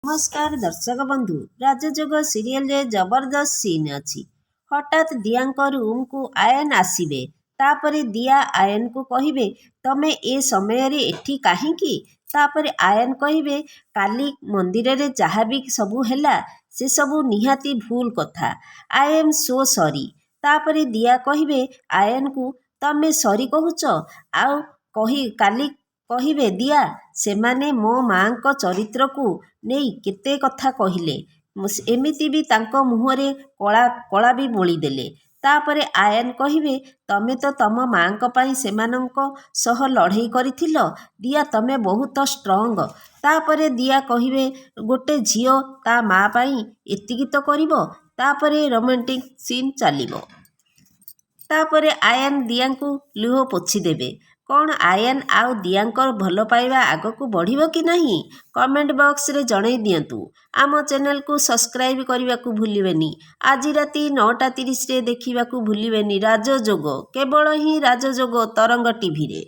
नमस्कार दर्शक बंधु राजयोग सीरियल रे जबरदस्त सीन अछि। हठात दिया रूम को आयन आसीबे। तापरे दिया आयन को कहिबे तमे ए समय रे एठी काहींकी। तापरे आयन कहिबे काली मंदिर रे जहा भी सबू हैला से सबू निहाती भूल कथा। I am so sorry. तापरे दिया कहिबे आयन को तमे सॉरी कहूच आउ कही काली कहिबे दिया सेमाने मो माँको चरित्र को नहीं केते कथा कहिले एमिति भी तांको मुहरे कला भी बोलीदेले। तापरे आयन कहिबे तमे तो तम माँको पाई सेमानंको सह लड़ाई करिथिल दिया तमे बहुत स्ट्रंग। तापरे दिया कहिबे गोटे झियो ता माँ पाई एतिकी तो करिबो। तापरे रोमांटिक सीन चलिबो। तापरे आयन दिया को लुह पोछि देबे। कौन आयन आउ दियांकर भल पाइबा आगकू बढ़िबो कि नहीं कमेंट बॉक्स रे जणाई दियंतु। आम चैनल को सब्सक्राइब करने को भूलिबेनी। आज राति 9:30 रे देखिबा को भूलिबेनी राजयोग केवल ही राजयोग तरंग टीवी रे।